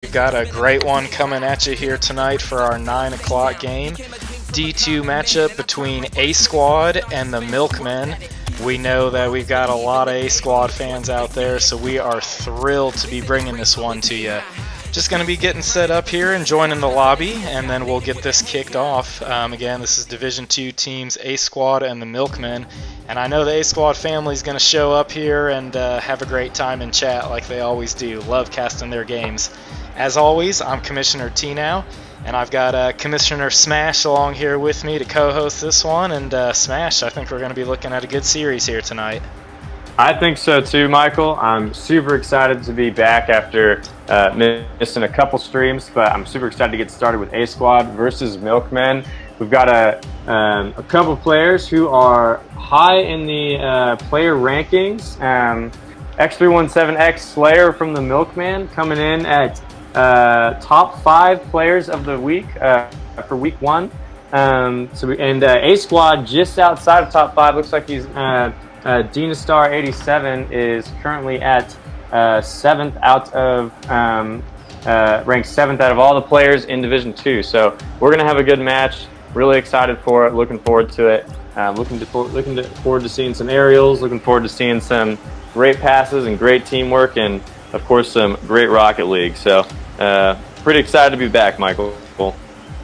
We've got a great one coming at you here tonight for our 9 o'clock game. D2 matchup between ASQD and the Milkmen. We know that we've got a lot of ASQD fans out there, so we are thrilled to be bringing this one to you. Just going to be getting set up here and joining the lobby, and then we'll get this kicked off. Again, this is Division 2 teams ASQD and the Milkmen, and I know the ASQD family is going to show up here and have a great time in chat like they always do. Love casting their games. As always, I'm Commissioner T now, and I've got Commissioner Smash along here with me to co-host this one. And Smash, I think we're going to be looking at a good series here tonight. I think so too, Michael. I'm super excited to be back after missing a couple streams, but I'm super excited to get started with ASQD versus Milkmen. We've got a couple players who are high in the player rankings. X317X Slayer from the Milkman coming in at top 5 players of the week for week 1. ASQD just outside of top 5. Looks like he's Dynastar87 is currently at 7th out of ranked 7th out of all the players in Division 2. So we're gonna have a good match. Really excited for it. Looking forward to it. Looking forward to seeing some aerials. Looking forward to seeing some great passes and great teamwork, and of course some great Rocket League. So pretty excited to be back, Michael.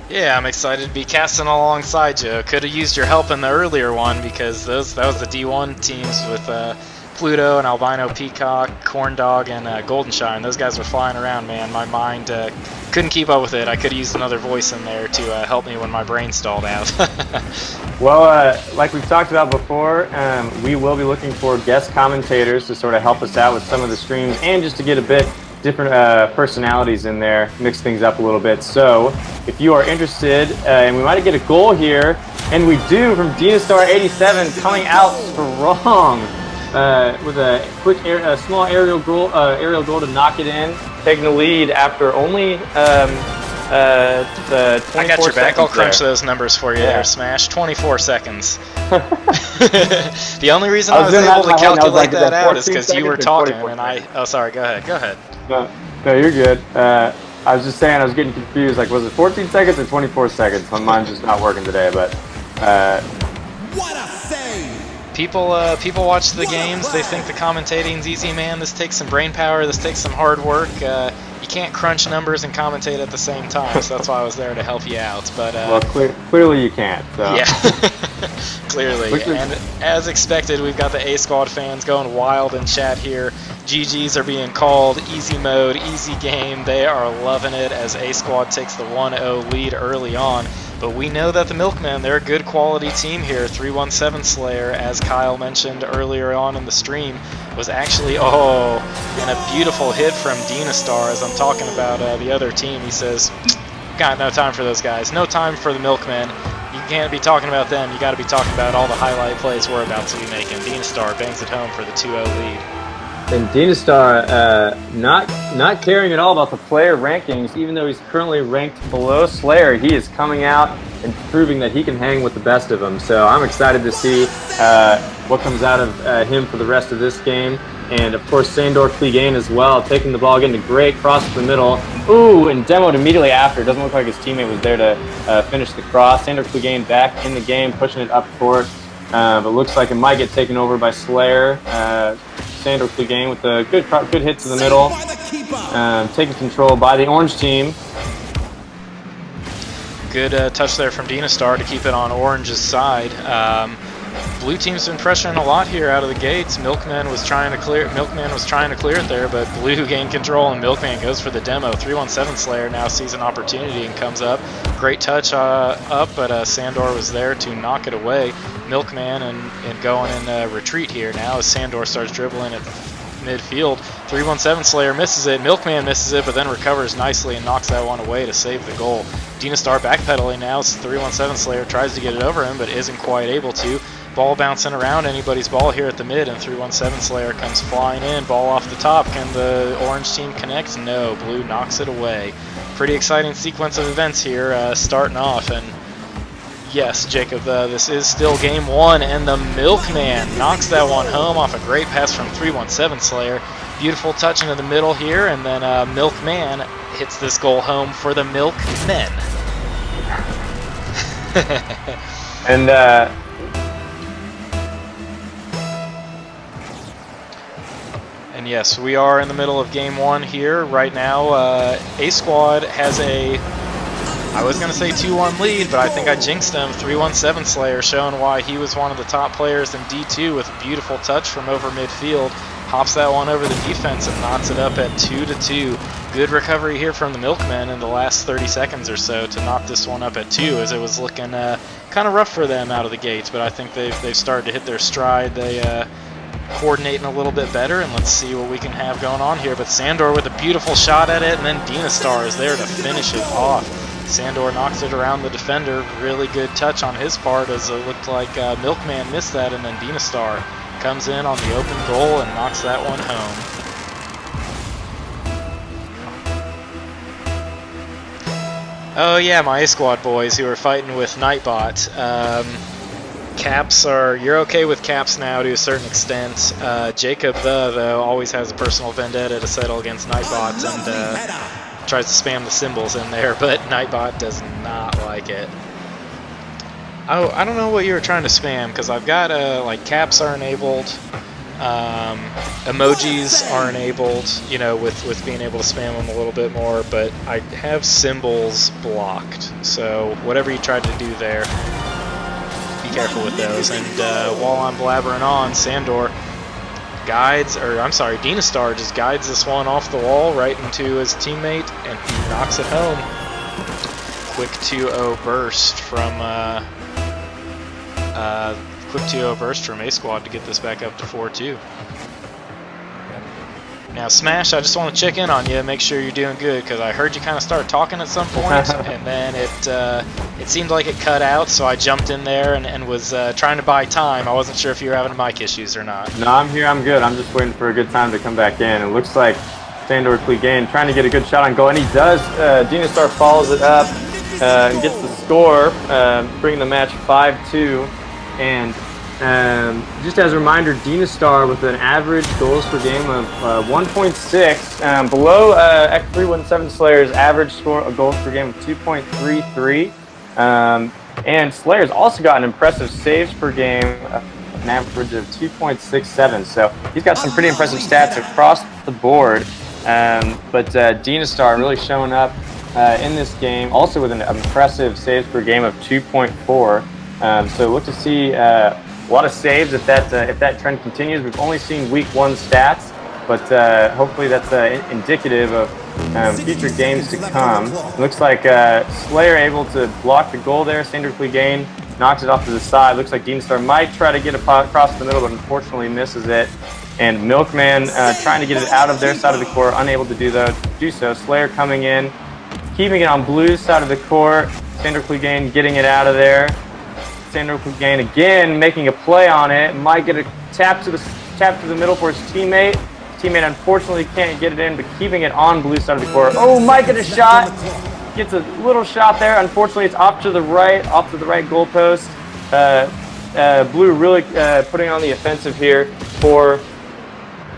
Yeah, I'm excited to be casting alongside you. Could have used your help in the earlier one because that was the D1 teams with Pluto and Albino Peacock, Corn Dog, and Golden Shine. Those guys were flying around, man. My mind couldn't keep up with it. I could have used another voice in there to help me when my brain stalled out. Well, like we've talked about before, we will be looking for guest commentators to sort of help us out with some of the streams and just to get a bit different personalities in there, mix things up a little bit. So if you are interested, and we might get a goal here, and we do from Dynastar87 coming out strong with a quick, small aerial goal to knock it in, taking the lead after only the 24 I got your back. I'll crunch there. Those numbers for you there, Smash. 24 seconds. The only reason I was able to calculate that out is because you were talking, and oh, sorry. Go ahead. No, you're good. I was just saying I was getting confused. Like, was it 14 seconds or 24 seconds? My mind's just not working today, but. What a save! People watch the games. They think the commentating's easy, man. This takes some brain power. This takes some hard work. You can't crunch numbers and commentate at the same time, so that's why I was there to help you out. But well, clearly you can't. So. Yeah, clearly. And as expected, we've got the ASQD fans going wild in chat here. GGs are being called, easy mode, easy game. They are loving it as ASQD takes the 1-0 lead early on. But we know that the Milkmen, they're a good quality team here. 317 Slayer, as Kyle mentioned earlier on in the stream, was actually, and a beautiful hit from Dynastar as I'm talking about the other team. He says, got no time for those guys. No time for the Milkmen. You can't be talking about them. You got to be talking about all the highlight plays we're about to be making. Dynastar bangs it home for the 2-0 lead. And Dynastar not caring at all about the player rankings, even though he's currently ranked below Slayer. He is coming out and proving that he can hang with the best of them. So I'm excited to see what comes out of him for the rest of this game. And of course, Sandor Clegane as well, taking the ball, getting a great cross to the middle. Ooh, and demoed immediately after. It doesn't look like his teammate was there to finish the cross. Sandor Clegane back in the game, pushing it up court. But looks like it might get taken over by Slayer. Sandor Clegane with a good hit to the middle, taking control by the orange team. Good touch there from Dynastar to keep it on Orange's side. Blue team's been pressuring a lot here out of the gates. Milkman was trying to clear it there, but Blue gained control and Milkman goes for the demo. 317 Slayer now sees an opportunity and comes up. Great touch up, but Sandor was there to knock it away. Milkman and going in retreat here now as Sandor starts dribbling at midfield. 317 Slayer misses it. Milkman misses it, but then recovers nicely and knocks that one away to save the goal. Dynastar backpedaling now. 317 Slayer tries to get it over him, but isn't quite able to. Ball bouncing around anybody's ball here at the mid, and 317 Slayer comes flying in. Ball off the top. Can the orange team connect? No. Blue knocks it away. Pretty exciting sequence of events here starting off, and yes, Jacob, this is still game 1, and the Milkman knocks that one home off a great pass from 317 Slayer. Beautiful touch into the middle here, and then Milkman hits this goal home for the Milkmen. And and yes, we are in the middle of game 1 here. Right now, A Squad has a, I was going to say 2-1 lead, but I think I jinxed him. 317 Slayer showing why he was one of the top players in D2 with a beautiful touch from over midfield. Hops that one over the defense and knocks it up at 2-2. Good recovery here from the Milkmen in the last 30 seconds or so to knock this one up at 2, as it was looking kind of rough for them out of the gates. But I think they've started to hit their stride. They coordinating a little bit better, and let's see what we can have going on here. But Sandor with a beautiful shot at it, and then Dinastar is there to finish it off. Sandor knocks it around the defender. Really good touch on his part, as it looked like Milkman missed that, and then Dinastar comes in on the open goal and knocks that one home. Oh yeah, my A-Squad boys who are fighting with Nightbot. Caps are, you're okay with caps now to a certain extent. Jacob though always has a personal vendetta to settle against Nightbot and tries to spam the symbols in there, but Nightbot does not like it. Oh, I don't know what you were trying to spam, because I've got like caps are enabled, emojis are enabled, you know, with being able to spam them a little bit more, but I have symbols blocked. So whatever you tried to do there, be careful with those. And while I'm blabbering on, Sandor guides, or I'm sorry, Dinastar just guides this one off the wall right into his teammate, and he knocks it home. Quick 2-0 burst from quick 2-0 burst from A-Squad to get this back up to 4-2. Now Smash, I just want to check in on you, make sure you're doing good, because I heard you kind of start talking at some point, and then it seemed like it cut out, so I jumped in there and was trying to buy time. I wasn't sure if you were having mic issues or not. no, I'm here. I'm good. I'm just waiting for a good time to come back in. It looks like Sandor Clegane trying to get a good shot on goal, and he does. Dinastar follows it up and gets the score, bringing the match 5-2. And just as a reminder, Dinastar with an average goals per game of 1.6, below X317 Slayer's average score of goals per game of 2.33. And Slayer's also got an impressive saves per game, an average of 2.67. So he's got some pretty impressive stats across the board. But Dinastar really showing up in this game, also with an impressive saves per game of 2.4. So look to see a lot of saves if that trend continues. We've only seen week 1 stats, but hopefully that's indicative of future games to come. It looks like Slayer able to block the goal there. Sandor Clegane knocks it off to the side. Looks like Dinastar might try to get it across the middle, but unfortunately misses it. And Milkman trying to get it out of their side of the court, unable to do so. Slayer coming in, keeping it on Blue's side of the court. Sandor Clegane getting it out of there. Sandor Clegane again making a play on it. Might get a tap to the middle for his teammate. His teammate unfortunately can't get it in, but keeping it on Blue's side of the court. Oh, might get a shot. Gets a little shot there. Unfortunately, it's off to the right goalpost. Blue really putting on the offensive here for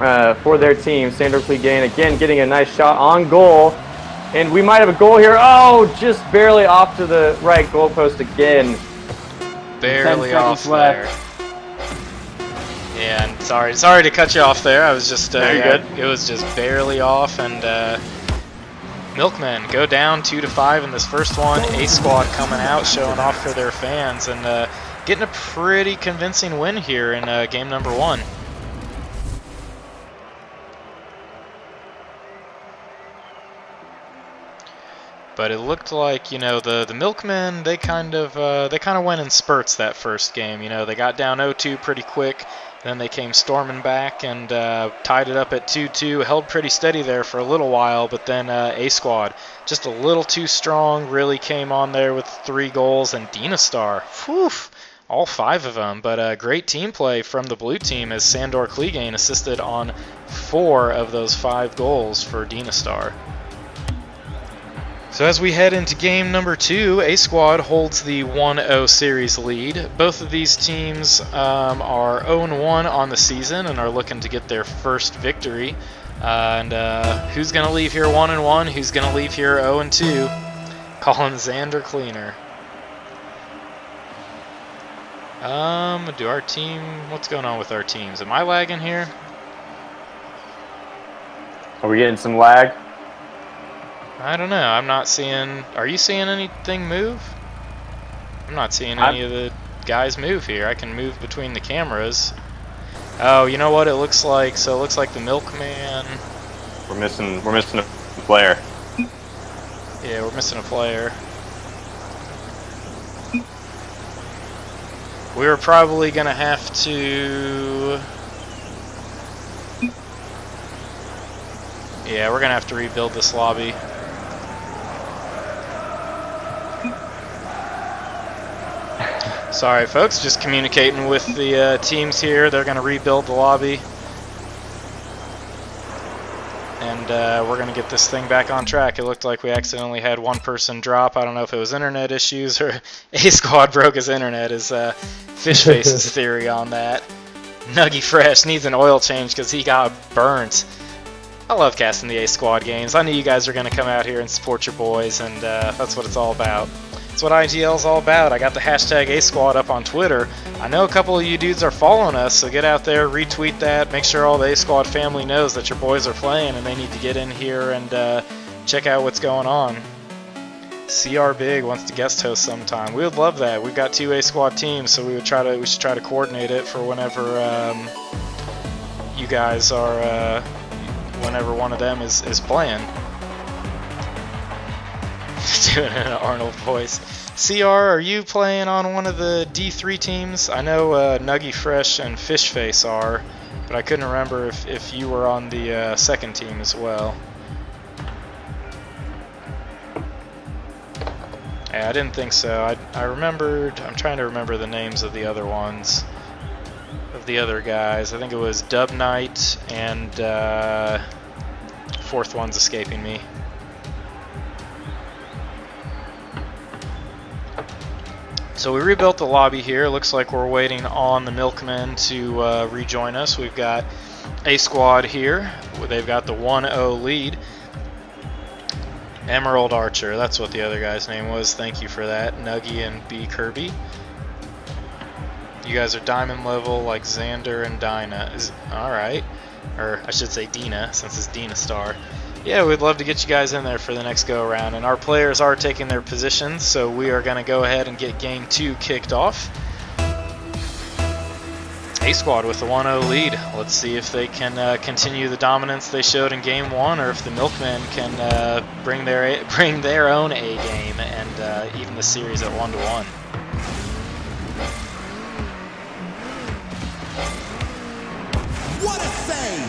their team. Sandor Clegane again getting a nice shot on goal. And we might have a goal here. Oh, just barely off to the right goalpost again. Barely off there. Yeah, and sorry to cut you off there. I was just good. It was just barely off, and Milkmen go down 2-5 in this first one. A-Squad coming out, showing off for their fans, and getting a pretty convincing win here in game number 1. But it looked like, you know, the Milkmen, they kind of went in spurts that first game. You know, they got down 0-2 pretty quick, then they came storming back and tied it up at 2-2. Held pretty steady there for a little while, but then A-Squad just a little too strong. Really came on there with 3 goals, and Dinastar, whew, all 5 of them. But great team play from the blue team, as Sandor Clegane assisted on 4 of those 5 goals for Dinastar. So as we head into game number 2, A-Squad holds the 1-0 series lead. Both of these teams are 0-1 on the season and are looking to get their first victory. Who's going to leave here 1-1? Who's going to leave here 0-2? Calling Xander Cleaner. Do our team... What's going on with our teams? Am I lagging here? Are we getting some lag? I don't know. I'm not seeing... Are you seeing anything move? I'm not seeing any of the guys move here. I can move between the cameras. Oh, you know what it looks like? So it looks like the Milkman... We're missing a player. Yeah, we're missing a player. We were probably going to have to... Yeah, we're going to have to rebuild this lobby. Sorry, folks, just communicating with the teams here. They're going to rebuild the lobby. And we're going to get this thing back on track. It looked like we accidentally had one person drop. I don't know if it was internet issues or A-Squad broke his internet, is Fishface's theory on that. Nuggy Fresh needs an oil change because he got burnt. I love casting the A-Squad games. I knew you guys were going to come out here and support your boys, and that's what it's all about. That's what IGL's all about. I got the hashtag A-Squad up on Twitter. I know a couple of you dudes are following us, so get out there, retweet that, make sure all the A-Squad family knows that your boys are playing and they need to get in here and check out what's going on. CR Big wants to guest host sometime. We would love that. We've got 2 A-Squad teams, so we should try to coordinate it for whenever you guys are, whenever one of them is playing. Doing an Arnold voice. CR, are you playing on one of the D3 teams? I know Nuggy Fresh and Fishface are, but I couldn't remember if you were on the second team as well. Yeah, I didn't think so. I remembered. I'm trying to remember the names of the other ones, of the other guys. I think it was Dub Knight and fourth one's escaping me. So we rebuilt the lobby here. It looks like we're waiting on the Milkmen to rejoin us. We've got A-Squad here. They've got the 1-0 lead. Emerald Archer, that's what the other guy's name was. Thank you for that. Nuggy and B Kirby. You guys are diamond level like Xander and Dinah. Alright. Or I should say Dina, since it's Dina Star. Yeah, we'd love to get you guys in there for the next go-around. And our players are taking their positions, so we are going to go ahead and get Game 2 kicked off. A-Squad with the 1-0 lead. Let's see if they can continue the dominance they showed in Game 1, or if the Milkmen can bring their own A-game and even the series at 1-1. What a save!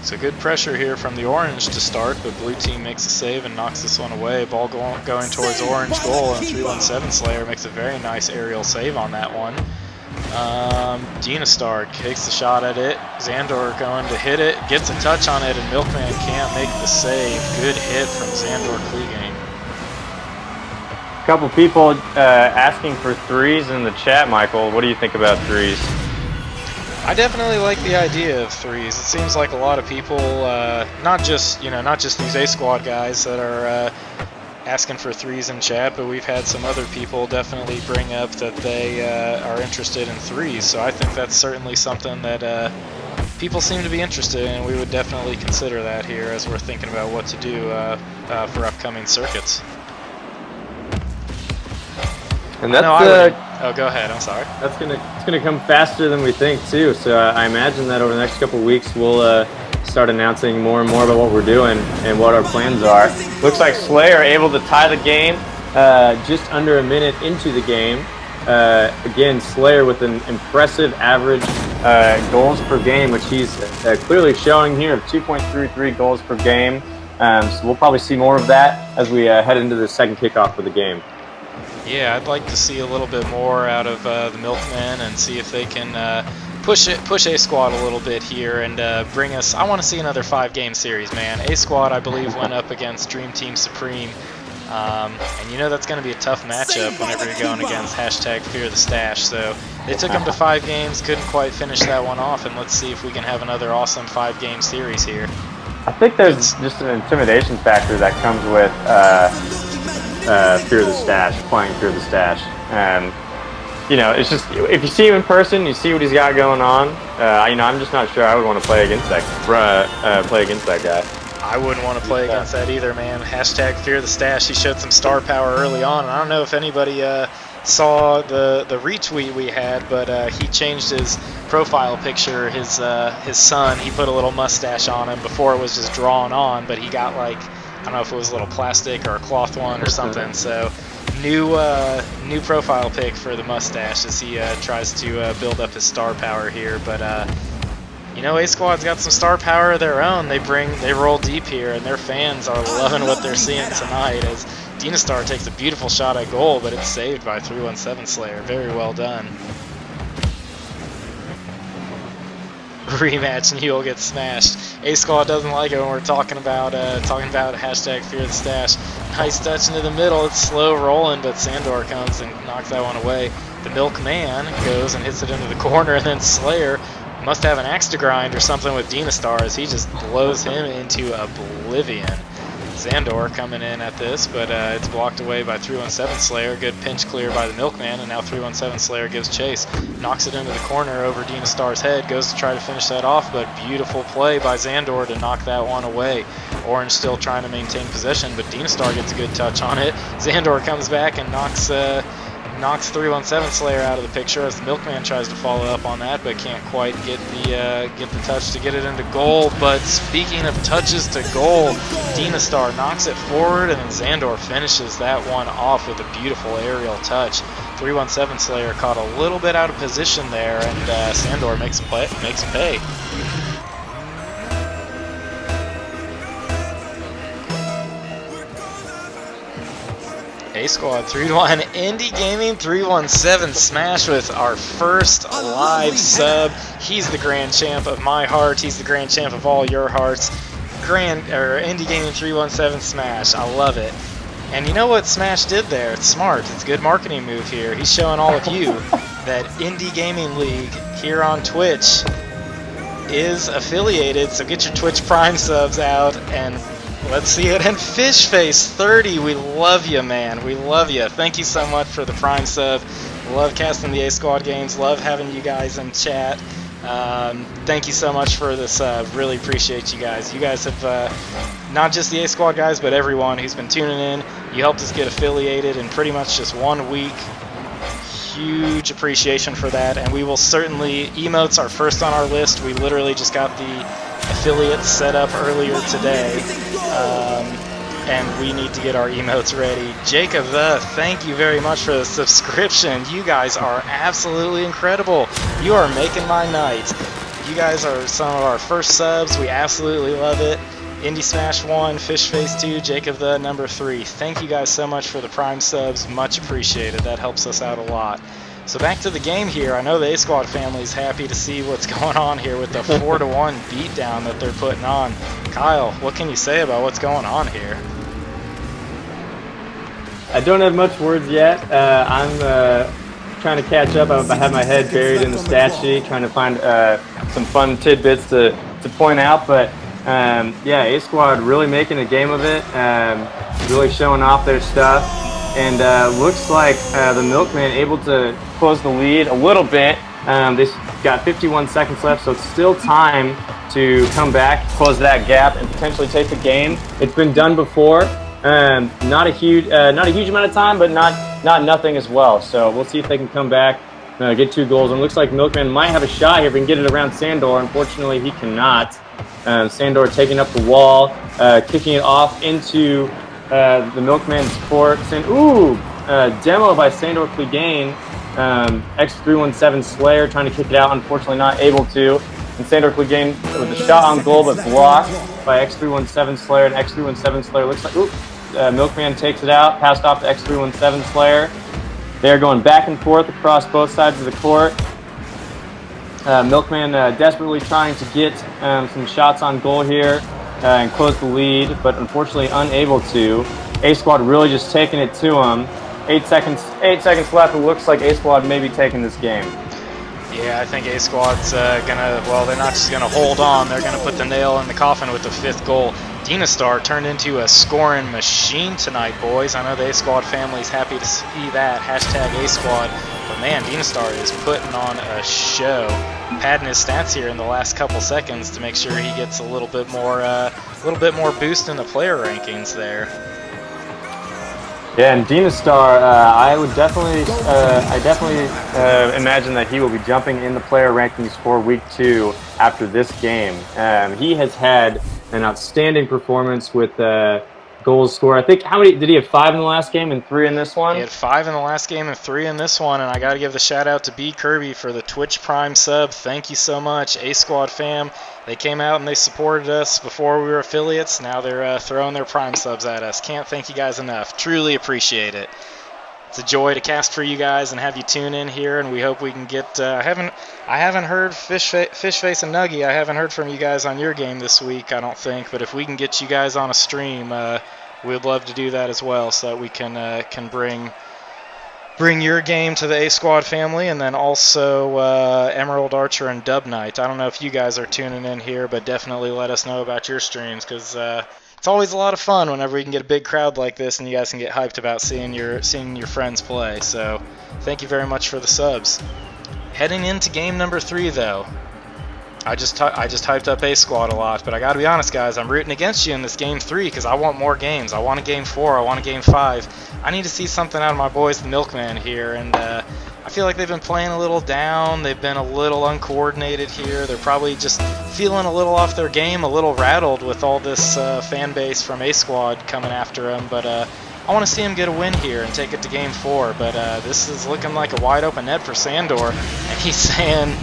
So good pressure here from the Orange to start, but blue team makes a save and knocks this one away. Ball going towards Orange goal, and 317 Slayer makes a very nice aerial save on that one. Dina Star takes the shot at it. Xandor going to hit it, gets a touch on it, and Milkman can't make the save. Good hit from Xandor Clegane. A couple people asking for threes in the chat, Michael. What do you think about threes? I definitely like the idea of threes. It seems like a lot of people, not just these A-Squad guys that are asking for threes in chat, but we've had some other people definitely bring up that they are interested in threes. So I think that's certainly something that people seem to be interested in, and we would definitely consider that here as we're thinking about what to do for upcoming circuits. And that's oh, go ahead. I'm sorry. It's gonna come faster than we think too. So I imagine that over the next couple of weeks we'll start announcing more and more about what we're doing and what our plans are. Looks like Slayer able to tie the game just under a minute into the game. Again, Slayer with an impressive average goals per game, which he's clearly showing here of 2.33 goals per game. So we'll probably see more of that as we head into the second kickoff of the game. Yeah, I'd like to see a little bit more out of the Milkmen and see if they can push A-Squad a little bit here and bring us. I want to see another 5-game series, man. A-Squad, I believe, went up against Dream Team Supreme And you know that's going to be a tough matchup whenever you're going against #FearTheStash. So they took him to 5 games, couldn't quite finish that one off, and let's see if we can have another awesome 5-game series here. I think there's just an intimidation factor that comes with FearTheStash, playing FearTheStash. You know, it's just, if you see him in person, you see what he's got going on. You know, I'm just not sure I would want to play against that guy. I wouldn't want to play against that either, man. #FearTheStash. He showed some star power early on, and I don't know if anybody saw the retweet we had, but he changed his profile picture. His son, he put a little mustache on him. Before it was just drawn on, but he got like, I don't know if it was a little plastic or a cloth one or something. So new profile pic for the mustache as he tries to build up his star power here, but. You know, A-Squad's got some star power of their own. They roll deep here, and their fans are loving what they're seeing tonight as Dynastar takes a beautiful shot at goal, but it's saved by 317 Slayer. Very well done. Rematch and he'll get smashed. A-Squad doesn't like it when we're talking about #FearTheStash. Nice touch into the middle. It's slow rolling, but Sandor comes and knocks that one away. The Milkman goes and hits it into the corner, and then Slayer must have an axe to grind or something with Dynastar as he just blows him into oblivion. Xandor coming in at this, but it's blocked away by 317 Slayer. Good pinch clear by the Milkman, and now 317 Slayer gives chase. Knocks it into the corner over Dynastar's head, goes to try to finish that off, but beautiful play by Xandor to knock that one away. Orange still trying to maintain possession, but Dynastar gets a good touch on it. Xandor comes back and knocks 317 Slayer out of the picture as the Milkman tries to follow up on that, but can't quite get the touch to get it into goal. But speaking of touches to goal, Dynastar knocks it forward, and then Xandor finishes that one off with a beautiful aerial touch. 317 Slayer caught a little bit out of position there, and Xandor makes him pay. A-Squad 3-1, Indy Gaming 317 smash with our first live sub. He's the grand champ of my heart. He's the grand champ of all your hearts. Indy Gaming 317 smash. I love it. And you know what Smash did there? It's smart. It's a good marketing move here. He's showing all of you that Indy Gaming League here on Twitch is affiliated. So get your Twitch Prime subs out and let's see it. And Fishface30, we love you, man. We love you. Thank you so much for the Prime sub. Love casting the A-Squad games. Love having you guys in chat. Thank you so much for this. Really appreciate you guys. You guys have, not just the A-Squad guys, but everyone who's been tuning in. You helped us get affiliated in pretty much just 1 week. Huge appreciation for that. And we will certainly, emotes are first on our list. We literally just got the affiliates set up earlier today, and we need to get our emotes ready. Jacob, thank you very much for the subscription. You guys are absolutely incredible. You are making my night. You guys are some of our first subs. We absolutely love it. Indy Smash 1, Fishface 2, Jacob number 3. Thank you guys so much for the Prime subs. Much appreciated. That helps us out a lot. So back to the game here. I know the A-Squad family is happy to see what's going on here with the 4-1 beatdown that they're putting on. Kyle, what can you say about what's going on here? I don't have much words yet. I'm trying to catch up. I have my head buried in the stat sheet, trying to find some fun tidbits to point out. But yeah, A-Squad really making a game of it, really showing off their stuff. And looks like the Milkman able to close the lead a little bit. They've got 51 seconds left, so it's still time to come back, close that gap, and potentially take the game. It's been done before. Not a huge amount of time, but not nothing as well. So we'll see if they can come back, get 2 goals. And it looks like Milkman might have a shot here if he can get it around Sandor. Unfortunately, he cannot. Sandor taking up the wall, kicking it off into the Milkman's court. Demo by Sandor Clegane. X317 Slayer trying to kick it out, unfortunately not able to. And Sandor Clegane with a shot on goal, but blocked by X317 Slayer. And X317 Slayer looks like, Milkman takes it out, passed off to X317 Slayer. They're going back and forth across both sides of the court. Milkman desperately trying to get some shots on goal here. and close the lead, but unfortunately unable to. A Squad really just taking it to them. 8 seconds left. It looks like A Squad may be taking this game. Yeah, I think A Squad's well, they're not just gonna hold on, they're gonna put the nail in the coffin with the 5th goal. Dynastar turned into a scoring machine tonight, boys. I know the A Squad family's happy to see that. Hashtag A Squad. But man, Dynastar is putting on a show. Padding his stats here in the last couple seconds to make sure he gets a little bit more boost in the player rankings there. Yeah, and Dynastar, I definitely imagine that he will be jumping in the player rankings for week 2 after this game. He has had an outstanding performance with goals scored. I think, how many did he have? 5 in the last game and 3 in this one? He had 5 in the last game and 3 in this one, and I got to give the shout out to B Kirby for the Twitch Prime sub. Thank you so much, A Squad fam. They came out and they supported us before we were affiliates. Now they're throwing their Prime subs at us. Can't thank you guys enough. Truly appreciate it. It's a joy to cast for you guys and have you tune in here, and we hope we can get. I haven't heard Fishface and Nuggy. I haven't heard from you guys on your game this week, I don't think. But if we can get you guys on a stream, we'd love to do that as well, so that we can bring your game to the A Squad family, and then also Emerald Archer and Dub Knight. I don't know if you guys are tuning in here, but definitely let us know about your streams, because it's always a lot of fun whenever we can get a big crowd like this and you guys can get hyped about seeing your friends play. So thank you very much for the subs. Heading into game number 3 though, I just hyped up A Squad a lot, but I gotta be honest guys, I'm rooting against you in this game 3 because I want more games. I want a game 4, I want a game 5. I need to see something out of my boys the Milkmen here, and I feel like they've been playing a little down. They've been a little uncoordinated here. They're probably just feeling a little off their game, a little rattled with all this fan base from A Squad coming after them. But I want to see him get a win here and take it to game 4. But this is looking like a wide open net for Sandor, and he's saying,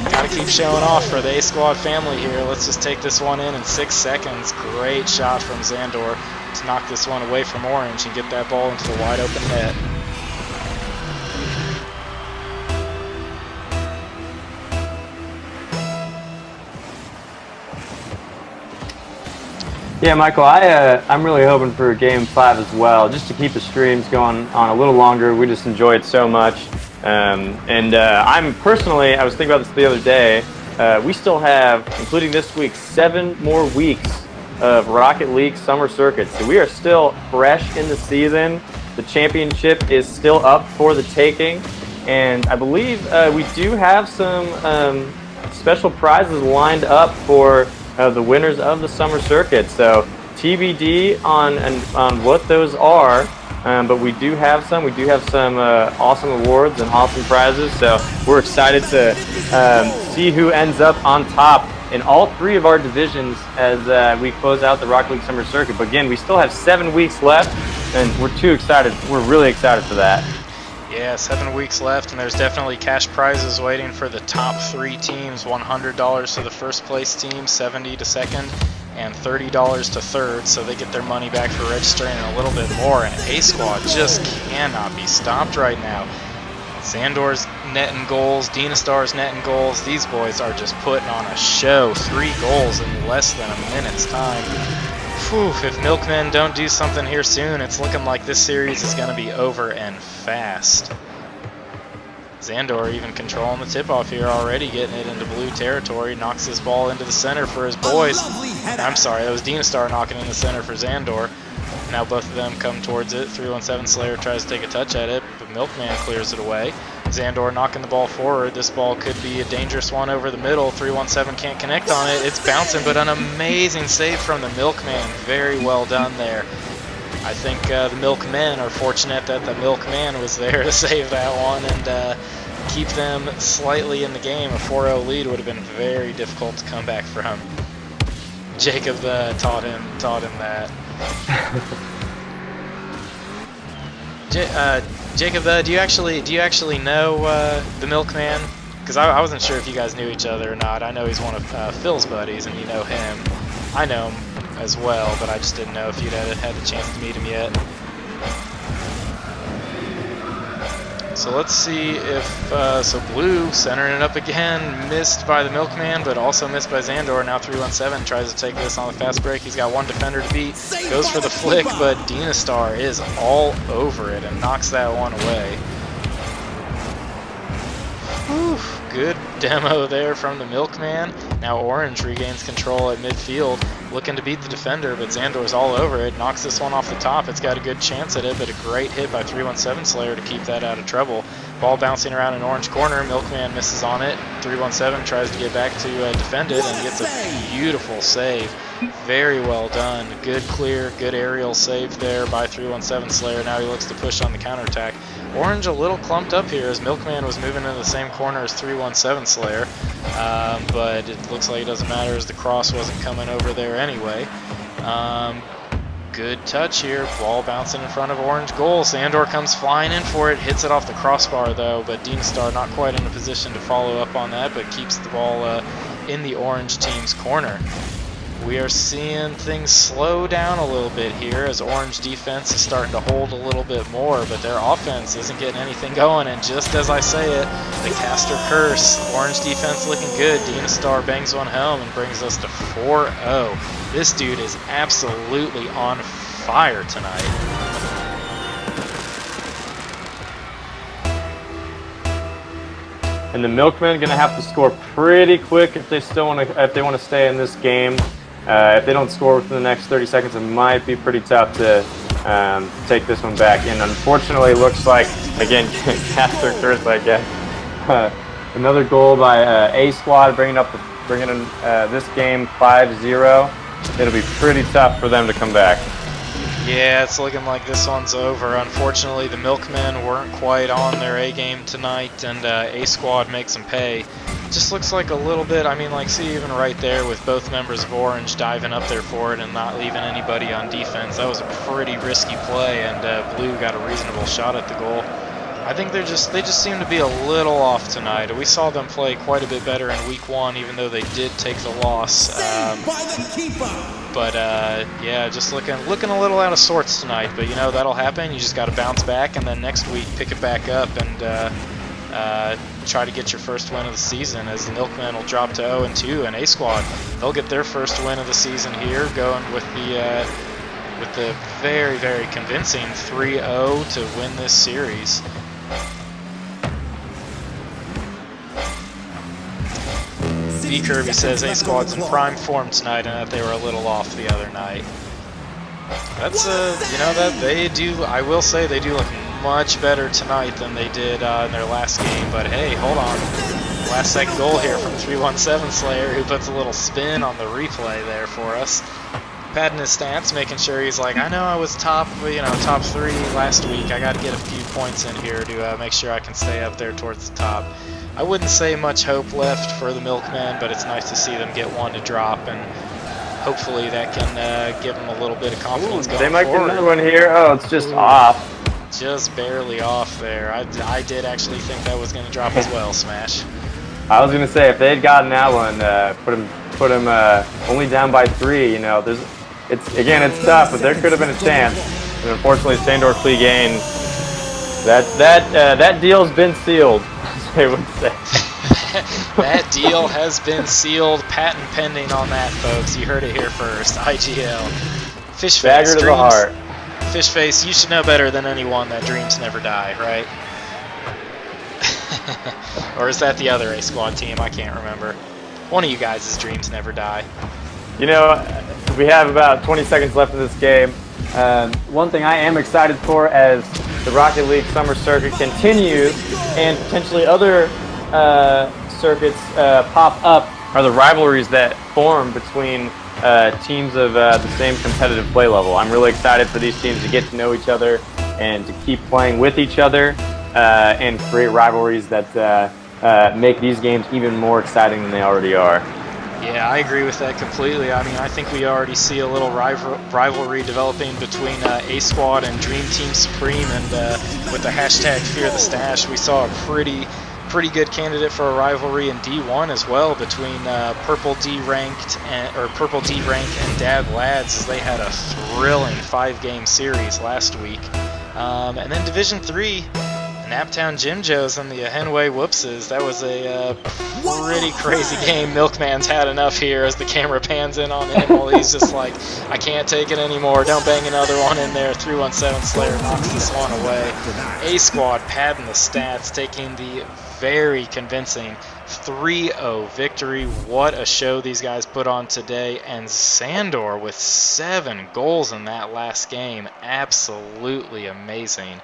gotta keep showing off for the A Squad family here. Let's just take this one in 6 seconds. Great shot from Sandor to knock this one away from Orange and get that ball into the wide open net. Yeah, Michael, I'm really hoping for Game 5 as well, just to keep the streams going on a little longer. We just enjoy it so much. I'm personally, I was thinking about this the other day, we still have, including this week, 7 more weeks of Rocket League Summer Circuit. So we are still fresh in the season. The championship is still up for the taking. And I believe we do have some special prizes lined up for the winners of the Summer Circuit. So TBD on what those are, but we do have some. We do have some awesome awards and awesome prizes. So we're excited to see who ends up on top in all 3 of our divisions as we close out the Rocket League Summer Circuit. But again, we still have 7 weeks left, and we're too excited. We're really excited for that. Yeah, 7 weeks left, and there's definitely cash prizes waiting for the top 3 teams. $100 to the first place team, $70 to second, and $30 to third, so they get their money back for registering and a little bit more. And A Squad just cannot be stopped right now. Sandor's netting goals, Dynastar's netting goals. These boys are just putting on a show. 3 goals in less than a minute's time. Whew, if Milkmen don't do something here soon, it's looking like this series is going to be over and fast. Zandor even controlling the tip-off here already, getting it into blue territory, knocks this ball into the center for his boys. I'm sorry, that was Dynastar knocking in the center for Zandor. Now both of them come towards it. 317 Slayer tries to take a touch at it, but Milkman clears it away. Zandor knocking the ball forward. This ball could be a dangerous one over the middle. 317 can't connect on it. It's bouncing, but an amazing save from the Milkman. Very well done there. I think the Milkmen are fortunate that the Milkman was there to save that one and keep them slightly in the game. A 4-0 lead would have been very difficult to come back from. Jacob taught him that. Jacob, do you actually know the Milkman? Because I wasn't sure if you guys knew each other or not. I know he's one of Phil's buddies, and you know him. I know him as well, but I just didn't know if you'd had a chance to meet him yet. So let's see if, so Blue centering it up again, missed by the Milkman, but also missed by Xandor. Now 317 tries to take this on the fast break. He's got one defender to beat, goes for the flick, but Dynastar is all over it and knocks that one away. Whew, good demo there from the Milkman. Now Orange regains control at midfield, looking to beat the defender, but Xandor's all over it, knocks this one off the top. It's got a good chance at it, but a great hit by 317 Slayer to keep that out of trouble. Ball bouncing around in orange corner, Milkman misses on it. 317 tries to get back to defend it and gets a beautiful save. Very well done. Good clear, good aerial save there by 317 Slayer. Now he looks to push on the counterattack. Orange a little clumped up here as Milkman was moving into the same corner as 317 Slayer, but it looks like it doesn't matter as the cross wasn't coming over there anyway. Good touch here, ball bouncing in front of Orange goal. Xandor comes flying in for it, hits it off the crossbar though, but Dynastar not quite in a position to follow up on that, but keeps the ball in the Orange team's corner. We are seeing things slow down a little bit here as Orange defense is starting to hold a little bit more, but their offense isn't getting anything going, and just as I say it, the caster curse. Orange defense looking good. Dynastar bangs one home and brings us to 4-0. This dude is absolutely on fire tonight. And the Milkmen going to have to score pretty quick if they want to stay in this game. If they don't score within the next 30 seconds, it might be pretty tough to take this one back. And unfortunately, it looks like, again, caster curse, I guess. Another goal by ASQD, bringing in this game 5-0. It'll be pretty tough for them to come back. Yeah, it's looking like this one's over. Unfortunately, the Milkmen weren't quite on their A game tonight, and ASQD makes them pay. Just looks like a little bit, I mean, like, see, even right there with both members of Orange diving up there for it and not leaving anybody on defense. That was a pretty risky play, and Blue got a reasonable shot at the goal. I think they just seem to be a little off tonight. We saw them play quite a bit better in week 1, even though they did take the loss. But yeah, just looking a little out of sorts tonight. But you know, that'll happen. You just got to bounce back, and then next week pick it back up and try to get your first win of the season. As the Milkmen will drop to 0-2, and ASQD, they'll get their first win of the season here, going with the very, very convincing 3-0 to win this series. V Kirby says ASQD's in prime form tonight and that they were a little off the other night. That's you know, that they do, I will say they do look much better tonight than they did in their last game, but hey, hold on. Last second goal here from 317 Slayer, who puts a little spin on the replay there for us. Padding his stats, making sure he's like, I know I was top 3 last week. I got to get a few points in here to make sure I can stay up there towards the top. I wouldn't say much hope left for the Milkmen, but it's nice to see them get one to drop, and hopefully that can give them a little bit of confidence going forward. They might get another one here. Oh, it's just off. Just barely off there. I did actually think that was going to drop as well, Smash. I was going to say, if they had gotten that one, put him only down by 3, you know, it's tough, but there could have been a chance. And unfortunately, Xandor Clegane, that deal's been sealed, as they would say. That deal has been sealed, patent pending on that, folks. You heard it here first. IGL. Fishface, dagger to the heart. Fishface, you should know better than anyone that dreams never die, right? Or is that the other ASQD team? I can't remember. One of you guys' dreams never die. You know, we have about 20 seconds left in this game. One thing I am excited for as the Rocket League Summer Circuit continues and potentially other circuits pop up are the rivalries that form between teams of the same competitive play level. I'm really excited for these teams to get to know each other and to keep playing with each other and create rivalries that make these games even more exciting than they already are. Yeah, I agree with that completely. I mean, I think we already see a little rivalry developing between ASQD and Dream Team Supreme, and with the hashtag Fear the Stash, we saw a pretty good candidate for a rivalry in D1 as well between Purple D Rank and Dab Lads, as they had a thrilling 5-game series last week. And then Division 3, Naptown Jim Joes and the Ahenway Whoopses. That was a pretty crazy game. Milkman's had enough here as the camera pans in on him while he's just like, I can't take it anymore. Don't bang another one in there. 317 Slayer knocks this one away. A-Squad padding the stats, taking the very convincing 3-0 victory. What a show these guys put on today. And Sandor with 7 goals in that last game. Absolutely amazing.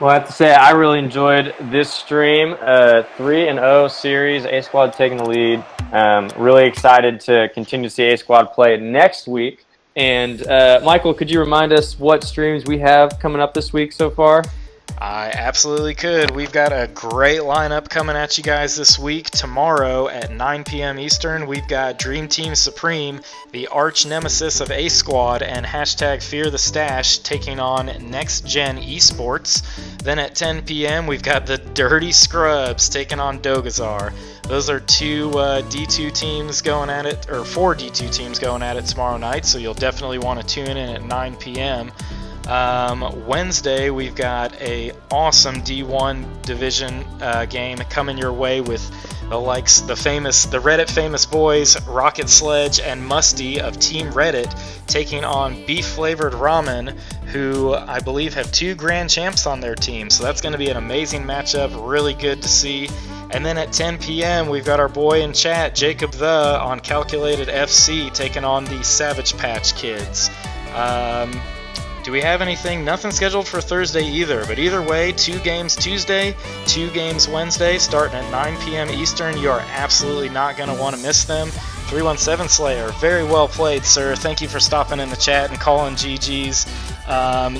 Well, I have to say, I really enjoyed this stream. 3-0 series, A-Squad taking the lead. Really excited to continue to see A-Squad play next week. And Michael, could you remind us what streams we have coming up this week so far? I absolutely could. We've got a great lineup coming at you guys this week. Tomorrow at 9 p.m. Eastern, we've got Dream Team Supreme, the arch nemesis of A-Squad, and hashtag Fear the Stash taking on Next Gen Esports. Then at 10 p.m., we've got the Dirty Scrubs taking on Dogazar. Those are 2 D2 teams going at it, or 4 D2 teams going at it tomorrow night, so you'll definitely want to tune in at 9 p.m. Wednesday, we've got a awesome D1 division game coming your way with the likes, the Reddit famous boys, Rocket Sledge and Musty of Team Reddit, taking on Beef Flavored Ramen, who I believe have 2 grand champs on their team. So that's going to be an amazing matchup, really good to see. And then at 10 p.m., we've got our boy in chat, Jacob the, on Calculated FC, taking on the Savage Patch Kids. Do we have anything? Nothing scheduled for Thursday either, but either way, 2 games Tuesday, 2 games Wednesday, starting at 9 p.m. Eastern. You are absolutely not going to want to miss them. 317 Slayer, very well played, sir. Thank you for stopping in the chat and calling GG's.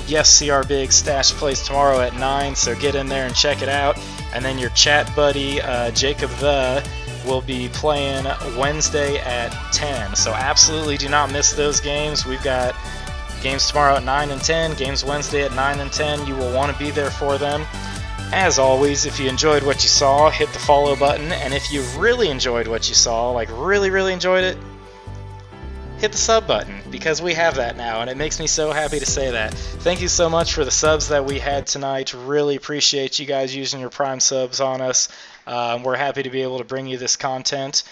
Yes, CR Big Stash plays tomorrow at 9, so get in there and check it out. And then your chat buddy, Jacob the, will be playing Wednesday at 10. So absolutely do not miss those games. We've got games tomorrow at 9 and 10, games Wednesday at 9 and 10. You will want to be there for them. As always, if you enjoyed what you saw, hit the follow button. And if you really enjoyed what you saw, like really enjoyed it, hit the sub button, because we have that now, and it makes me so happy to say that. Thank you so much for the subs that we had tonight. Really appreciate you guys using your Prime subs on us. We're happy to be able to bring you this content.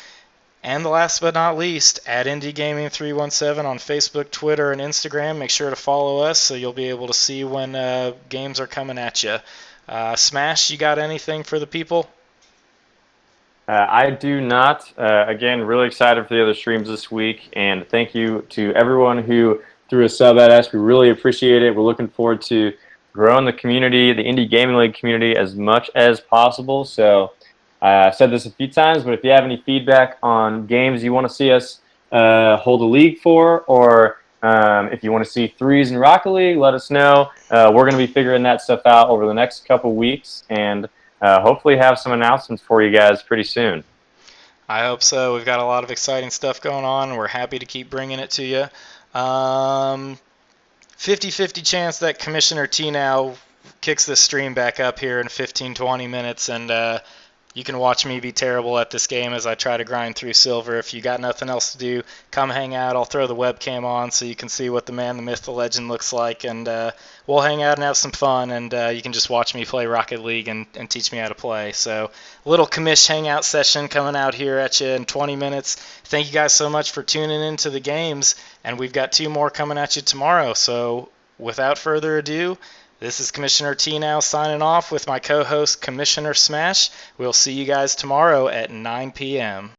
And last but not least, at Indy Gaming 317 on Facebook, Twitter, and Instagram. Make sure to follow us so you'll be able to see when games are coming at you. Smash, you got anything for the people? I do not. Again, really excited for the other streams this week, and thank you to everyone who threw a sub at us. We really appreciate it. We're looking forward to growing the community, the Indie Gaming League community, as much as possible. So I've said this a few times, but if you have any feedback on games you want to see us hold a league for, or if you want to see threes in Rocket League, let us know. We're going to be figuring that stuff out over the next couple weeks, and hopefully have some announcements for you guys pretty soon. I hope so. We've got a lot of exciting stuff going on, and we're happy to keep bringing it to you. 50-50 chance that Commissioner T now kicks this stream back up here in 15-20 minutes, and you can watch me be terrible at this game as I try to grind through silver. If you got nothing else to do, come hang out. I'll throw the webcam on so you can see what the man, the myth, the legend looks like, and we'll hang out and have some fun, and you can just watch me play Rocket League and teach me how to play. So a little commish hangout session coming out here at you in 20 minutes. Thank you guys so much for tuning into the games, and we've got 2 more coming at you tomorrow. So without further ado, this is Commissioner T now signing off with my co-host, Commissioner Smash. We'll see you guys tomorrow at 9 p.m.